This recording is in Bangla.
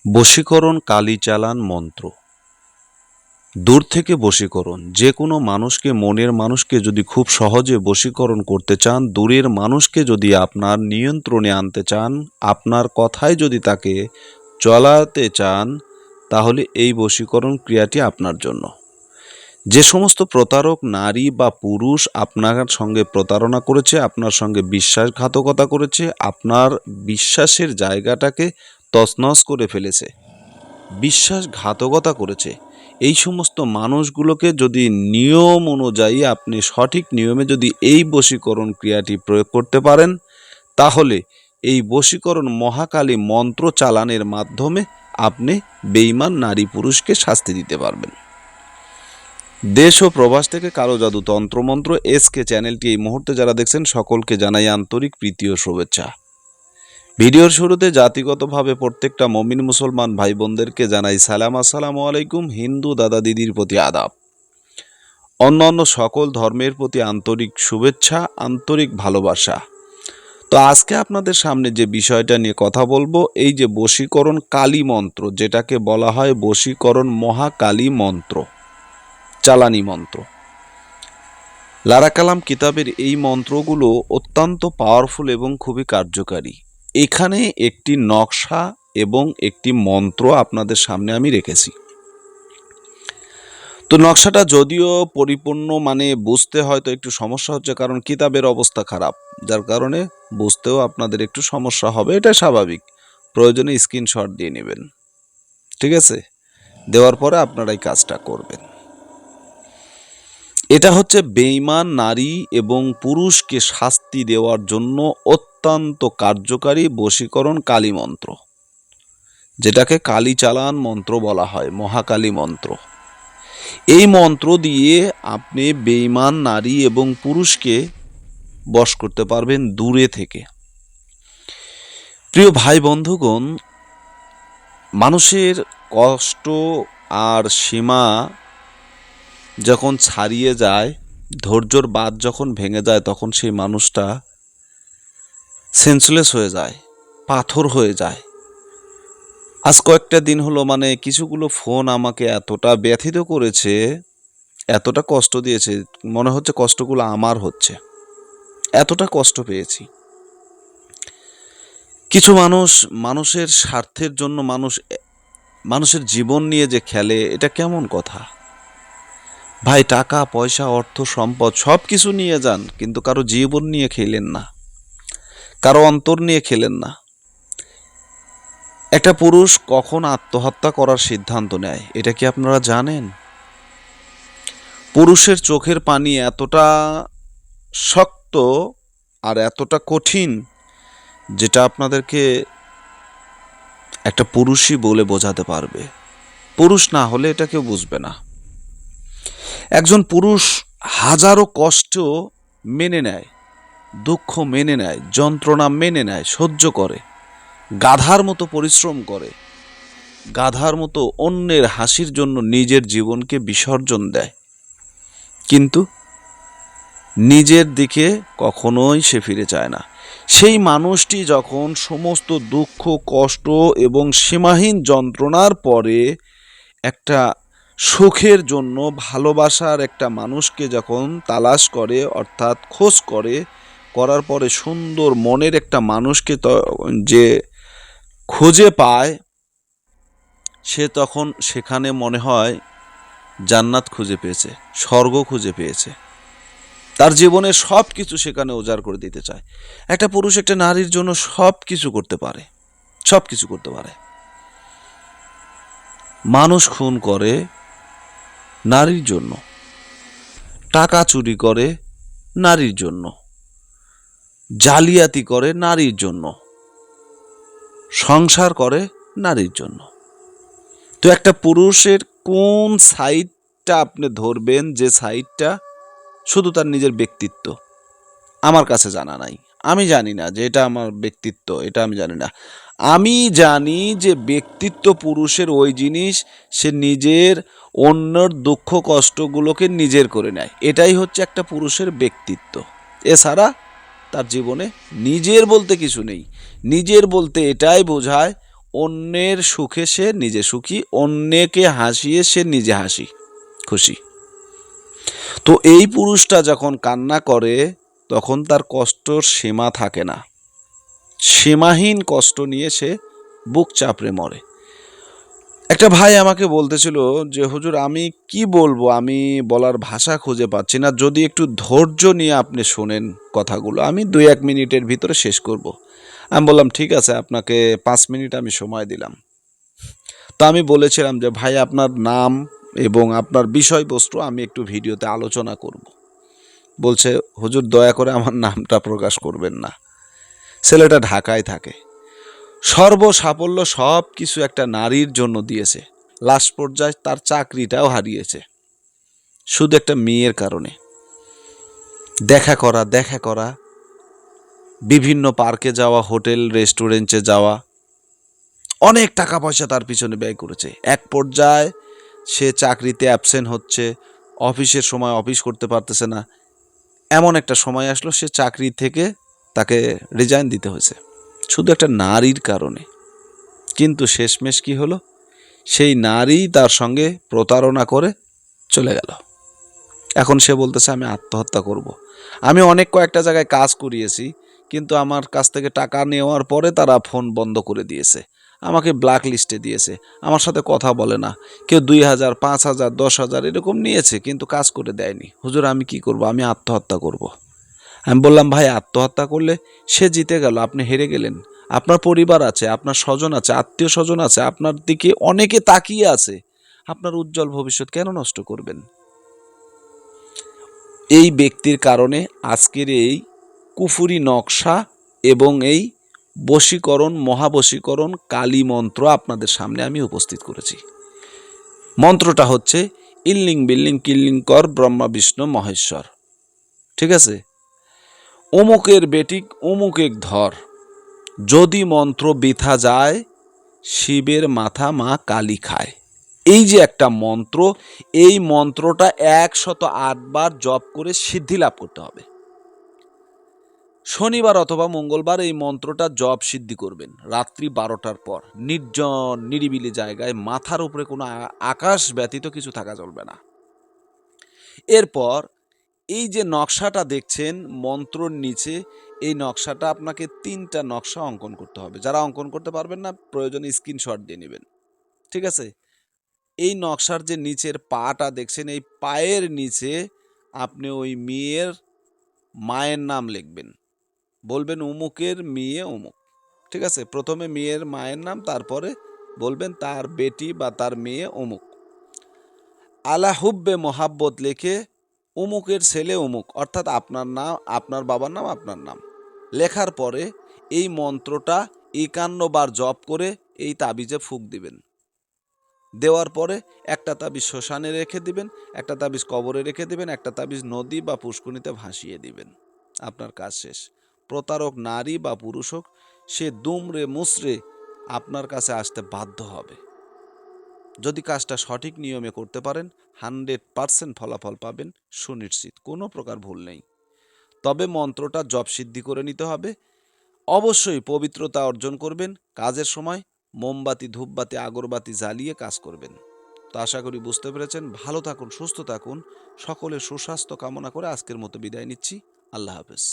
বশীকরণ কালীচালান মন্ত্র। দূর থেকে বশীকরণ। যে কোনো মানুষকে, মনের মানুষকে যদি খুব সহজে বশীকরণ করতে চান, দূরের মানুষকে যদি আপনার নিয়ন্ত্রণে আনতে চান, আপনার কথায় যদি তাকে চলাতে চান, তাহলে এই বশীকরণ ক্রিয়াটি আপনার জন্য। যে সমস্ত প্রতারক নারী বা পুরুষ আপনার সঙ্গে প্রতারণা করেছে, আপনার সঙ্গে বিশ্বাসঘাতকতা করেছে, আপনার বিশ্বাসের জায়গাটাকে তছনছ করে ফেলেছে, বিশ্বাসঘাতকতা করেছে, এই সমস্ত মানুষগুলোকে যদি নিয়ম অনুযায়ী আপনি সঠিক নিয়মে যদি এই বশীকরণ ক্রিয়াটি প্রয়োগ করতে পারেন, তাহলে এই বশীকরণ মহাকালী মন্ত্র চালানের মাধ্যমে আপনি বেঈমান নারী পুরুষকে শাস্তি দিতে পারবেন। দেশ ও প্রবাস থেকে কালো জাদু তন্ত্রমন্ত্র এসকে চ্যানেলটি এই মুহূর্তে যারা দেখছেন, সকলকে জানাই আন্তরিক প্রীতি ও শুভেচ্ছা। ভিডিওর শুরুতে জাতিগতভাবে প্রত্যেকটা মমিন মুসলমান ভাই বোনদেরকে জানাই সালাম, আসসালামু আলাইকুম। হিন্দু দাদা দিদির প্রতি আদাব, অন্যান্য সকল ধর্মের প্রতি আন্তরিক শুভেচ্ছা, আন্তরিক ভালোবাসা। তো আজকে আপনাদের সামনে যে বিষয়টা নিয়ে কথা বলবো, এই যে বশীকরণ কালী মন্ত্র, যেটাকে বলা হয় বশীকরণ মহাকালী মন্ত্র, চালানি মন্ত্র। লারা কালাম কিতাবের এই মন্ত্রগুলো অত্যন্ত পাওয়ারফুল এবং খুবই কার্যকারী। এখানে একটি নকশা এবং একটি মন্ত্র আপনাদের সামনে আমি রেখেছি। তো নকশাটা যদিও পরিপূর্ণ বুঝতে হয়তো একটু সমস্যা হচ্ছে, কারণ কিতাবের অবস্থা খারাপ, যার কারণে বুঝতেও আপনাদের একটু সমস্যা হবে, এটা স্বাভাবিক। প্রয়োজনে স্ক্রিনশট দিয়ে নেবেন, ঠিক আছে? দেওয়ার পরে আপনারা এই কাজটা করবেন। এটা হচ্ছে বেঈমান নারী এবং পুরুষকে শাস্তি দেওয়ার জন্য অত্যন্ত কার্যকারী বশীকরণ কালী মন্ত্র, যেটাকে কালী চালান মন্ত্র বলা হয়, মহাকালী মন্ত্র। এই মন্ত্র দিয়ে আপনি বেঈমান নারী এবং পুরুষকে বশ করতে পারবেন দূরে থেকে। প্রিয় ভাই বন্ধুগণ, মানুষের কষ্ট আর সীমা যখন ছাড়িয়ে যায়, ধৈর্যর বাঁধ যখন ভেঙে যায়, তখন সেই মানুষটা সেন্সলেস হয়ে যায়, পাথর হয়ে যায়। আজ কয়েকটা দিন হলো কিছুগুলো ফোন আমাকে এতটা ব্যথিত করেছে, এতটা কষ্ট দিয়েছে, মনে হচ্ছে কষ্টগুলো আমার হচ্ছে, এতটা কষ্ট পেয়েছি। কিছু মানুষ মানুষের স্বার্থের জন্য মানুষের জীবন নিয়ে যে খেলে, এটা কেমন কথা ভাই? টাকা পয়সা অর্থ সম্পদ সব কিছু নিয়ে যান, কিন্তু কারো জীবন নিয়ে খেলেন না, কারো অন্তর নিয়ে খেলেন না। একটা পুরুষ কখন আত্মহত্যা করার সিদ্ধান্ত নেয়, এটা কি আপনারা জানেন? পুরুষের চোখের পানি এতটা শক্ত আর এতটা কঠিন, যেটা আপনাদেরকে একটা পুরুষই বলে বোঝাতে পারবে। পুরুষ না হলে এটা কেউ বুঝবে না। একজন পুরুষ হাজারো কষ্ট মেনে নেয়, দুঃখ মেনে নেয়, যন্ত্রণা মেনে নেয়, সহ্য করে, গাধার মতো পরিশ্রম করে, গাধার মতো অন্যের হাসির জন্য নিজের জীবনকে বিসর্জন দেয়, কিন্তু নিজের দিকে কখনোই সে ফিরে চায় না। সেই মানুষটি যখন সমস্ত দুঃখ কষ্ট এবং সীমাহীন যন্ত্রণার পরে একটা সুখের জন্য ভালোবাসার একটা মানুষকে যখন তালাশ করে, অর্থাৎ খোঁজ করে, করার পরে সুন্দর মনের একটা মানুষকে যে খুঁজে পায়, সে তখন সেখানে মনে হয় জান্নাত খুঁজে পেয়েছে, স্বর্গ খুঁজে পেয়েছে। তার জীবনের সব কিছু সেখানে উজাড় করে দিতে চায়। একটা পুরুষ একটা নারীর জন্য সব কিছু করতে পারে, সব কিছু করতে পারে। মানুষ খুন করে নারীর জন্য, টাকা চুরি করে নারীর জন্য, জালিয়াতি করে নারীর জন্য, সংসার করে নারীর জন্য। তো একটা পুরুষের কোন সাইডটা আপনি ধরবেন, যে সাইডটা শুধু তার নিজের ব্যক্তিত্ব? আমার কাছে জানা নাই, আমি জানি না যে এটা আমার ব্যক্তিত্ব, এটা আমি জানি না। আমি জানি যে ব্যক্তিত্ব পুরুষের ওই জিনিস, সে নিজের অন্যর দুঃখ কষ্টগুলোকে নিজের করে নেয়, এটাই হচ্ছে একটা পুরুষের ব্যক্তিত্ব। এছাড়া তার জীবনে নিজের বলতে কিছু নেই। নিজের বলতে এটাই বোঝায় অন্যের সুখে সে নিজে সুখী, অন্যকে হাসিয়ে সে নিজে হাসি খুশি। তো এই পুরুষটা যখন কান্না করে তখন তার কষ্টর সীমা থাকে না, সীমাহীন কষ্ট নিয়ে সে বুক চাপড়ে মরে। একটা ভাই আমাকে বলতেছিল যে হুজুর আমি কি বলবো, আমি বলার ভাষা খুঁজে পাচ্ছি না, যদি একটু ধৈর্য নিয়ে আপনি শোনেন কথাগুলো, আমি 2-1 মিনিটের ভিতরে শেষ করব। আমি বললাম ঠিক আছে, আপনাকে 5 মিনিট আমি সময় দিলাম। তো আমি বলেছিলাম যে ভাই আপনার নাম এবং আপনার বিষয়বস্তু আমি একটু ভিডিওতে আলোচনা করব। বলছে হুজুর দয়া করে আমার নামটা প্রকাশ করবেন না। ছেলেটা ঢাকায় থাকে, সর্বসাফল্য সব কিছু একটা নারীর জন্য দিয়েছে, লাস্ট পর্যায়ে তার চাকরিটাও হারিয়েছে শুধু একটা মেয়ের কারণে। দেখা করা, বিভিন্ন পার্কে যাওয়া, হোটেল রেস্টুরেন্টে যাওয়া, অনেক টাকা পয়সা তার পিছনে ব্যয় করেছে। এক পর্যায়ে সে চাকরিতে অ্যাবসেন্ট হচ্ছে, অফিসের সময় অফিস করতে পারতেছে না, এমন একটা সময় আসলো সে চাকরি থেকে তাকে রিজাইন দিতে হয়েছে শুধু একটা নারীর কারণে। কিন্তু শেষমেশ কি হলো, সেই নারী তার সঙ্গে প্রতারণা করে চলে গেল। এখন সে বলতেছে আমি আত্মহত্যা করব। আমি অনেক কয়েকটা জায়গায় কাজ করিয়েছি, কিন্তু আমার কাছ থেকে টাকা নেওয়ার পরে তারা ফোন বন্ধ করে দিয়েছে, আমাকে ব্ল্যাক লিস্টে দিয়েছে, আমার সাথে কথা বলে না। কেউ 2,000, 5,000, 10,000 এরকম নিয়েছে, কিন্তু কাজ করে দেয়নি। হুজুর আমি কি করব, আমি আত্মহত্যা করব। আমি বললাম ভাই আত্মহত্যা করলে সে জিতে গেল, আপনি হেরে গেলেন। আপনার পরিবার আছে, আপনার স্বজন আছে, আত্মীয় স্বজন আছে, আপনার দিকে অনেকে তাকিয়ে আছে, আপনার উজ্জ্বল ভবিষ্যৎ কেন নষ্ট করবেন? এই ব্যক্তির কারণে আজকের এই কুফুরি নকশা এবং এই বশীকরণ, মহাবশীকরণ কালী মন্ত্র আপনাদের সামনে আমি উপস্থিত করেছি। মন্ত্রটা হচ্ছে ইল্লিং বিল্লিং কিল্লিং কর ব্রহ্মা বিষ্ণু মহেশ্বর। ঠিক আছে? অমুকের বেটিক অমুকেক ধর, যদি মন্ত্র বৃথা যায় শিবের মাথা মা কালী খায়। এই যে একটা মন্ত্র, এই মন্ত্রটা 108 বার জপ করে সিদ্ধি লাভ করতে হবে। শনিবার অথবা মঙ্গলবার এই মন্ত্রটা জপ সিদ্ধি করবেন রাত্রি 12টার পর, নির্জন নিরিবিলি জায়গায়, মাথার উপরে কোনো আকাশ ব্যতীত কিছু থাকা চলবে না। এরপর এই যে নকশাটা দেখছেন মন্ত্রর নিচে, এই নকশাটা আপনাকে 3টা নকশা অঙ্কন করতে হবে। যারা অঙ্কন করতে পারবেন না প্রয়োজনে স্ক্রিনশট দিয়ে নেবেন। ঠিক আছে? এই নকশার যে নিচের পাটা দেখছেন, এই পায়ের নিচে আপনি ওই মেয়ের মায়ের নাম লিখবেন। বলবেন অমুকের মেয়ে অমুক। ঠিক আছে? প্রথমে মেয়ের মায়ের নাম, তারপরে বলবেন তার বেটি বা তার মেয়ে অমুক। আলা হুব্বে মোহাব্বত লিখে অমুকের ছেলে অমুক, অর্থাৎ আপনার নাম, আপনার বাবার নাম, আপনার নাম লেখার পরে এই মন্ত্রটা 51 বার জপ করে এই তাবিজে ফুঁক দিবেন। দেওয়ার পরে একটা তাবিজ শ্মশানে রেখে দিবেন, একটা তাবিজ কবরে রেখে দিবেন, একটা তাবিজ নদী বা পুষ্করিণীতে ভাসিয়ে দিবেন। আপনার কাজ শেষ। প্রতারক নারী বা পুরুষ হোক, সে দুমড়ে মুচড়ে আপনার কাছে আসতে বাধ্য হবে। যদি কাজটা সঠিক নিয়মে করতে পারেন 100% ফলাফল পাবেন সুনিশ্চিত, কোনো প্রকার ভুল নেই। তবে মন্ত্রটা জপ সিদ্ধি করে নিতে হবে। অবশ্যই পবিত্রতা অর্জন করবেন। কাজের সময় মোমবাতি, ধূপবাতি, আগরবাতি জ্বালিয়ে কাজ করবেন। তো আশা করি বুঝতে পেরেছেন। ভালো থাকুন, সুস্থ থাকুন। সকলের সুস্বাস্থ্য কামনা করে আজকের মতো বিদায় নিচ্ছি। আল্লাহ হাফেজ।